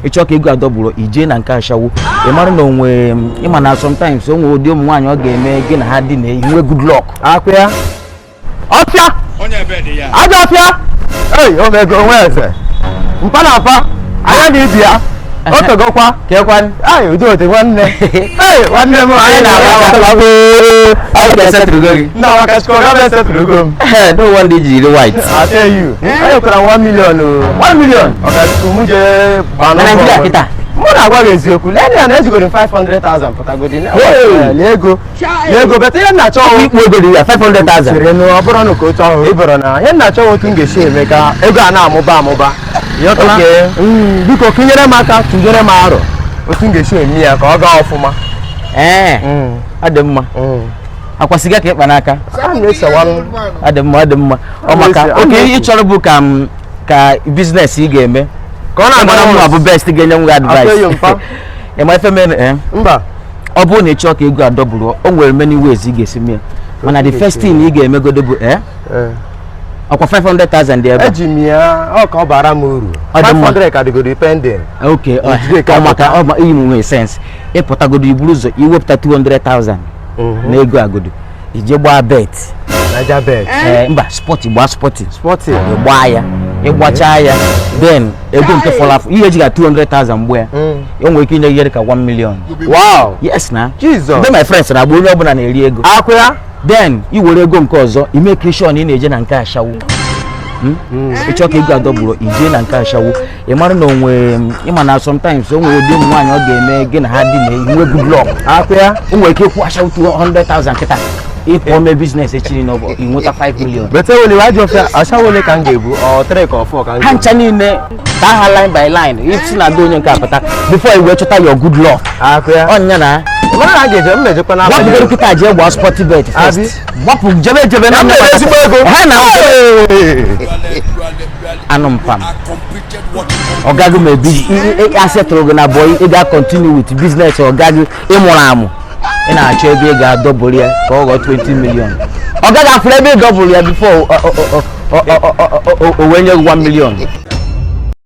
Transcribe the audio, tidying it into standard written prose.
ịchọ ka ego adọbụrụ ije na nke ashawo ị mara na onwe ịma na sometimes onwe ụdị ụmụ nwaanyị ọ ga-eme gị na ha dị na inwe good luck akwa ya ọfịa onye ebe dị ya aja ọfịa ei omego onwe eze mpa na apa anya na ibi ya o togokwa kekwan ai udo ote nwanne ei nwanne m anyị na-aga na maka skọrọ ga setụrụ go m no one dey jiri white I tell you anyị kwara 1 million 1 million ọkachukwu mụ jee na Nigeria kita mụ na-agwa gị eziokwu lee ya na ezigoro 500,000 pụtagodi ego beta ihe na-achọ ikpu ego dị ya 500,000 siri nụ ọ bụrụ na ka otu ahụ ịbụrụ na ihe na-achọ otu m ga-esi eme ka ego a na-amụba amụba biko kụnyere m aka tụnyere m arọ otu m ga-esi eme ya ka ọ gaa ọfụma ọ dị mma akwasịga ka ịkpa n'aka ọ dị mma ọ maka oke ị chọrọ bụ ka biznes ị ga-eme ka ọ na-agbara mma bụ best ga-enye nwe advice ịma ife mere mba ọ bụrụ na ị chọọ ka ego adọbụrụ o nwere many ways ị ga-esi mee mana the first thing ị ga-emegodo bụ ọkwa 500,000 dị ebe eji m ya ọ ka ọ bara m uru 500 ka dịgodo pending okay ọ maka iyi m nwee sense ịpụtagodo iburu ụzọ iwepụta 200,000 na ego agodo ije gbaa bet Naija bet mba spọtị gbaa spọtị gbaa ya ịgbachaa ya then ego nke fọrọ afọ ihe eji ga 200,000 mgbe ya o nwere ike inye ihe dịka 1 million. Wow, yes na Jesus. Ndị my friends na-agba onye ọbụla na-eri ego akwa ya then i were ego nke ọzọ ime krishọn ị na-eje na nke ashawo ịchọ ka ego adọbụrụ ije na nke ashawo ị mara na onwe ịma na sometimes o nwere ụdị ụmụ nwaanyị ọ ga-eme gị na ha dị na inwe good luck akwa ya o nwere ike ịkwụ ashawo 200,000 kịta ịpụọ mee biznes echiri na inweta 5 million. bete wele waji ọfịa asha wele ka m ga-ebu ọ 3 ka ọ 4 ka m ha ncha niile taa ha line by line isi na do onye nke apụta before i wee chọta your good luck akwa ya ọnya na mara na ga-eje mmejekwa na gbapụgoro kịta jee gbaa sporty bet first gbapụ jebe na mmere ezigbo ego ha na anụ mpam ọgaghị m ebi asetụrụ gị na boy ị ga-continue with business ọgaghị ịmụrụ amụ ị na-achọ ebe ị ga-adọbụrụ ya ka ọ ghọọ 20 million ọ gaghị afụrụ ebe ị dọbụrụ ya before o wee nye 1 million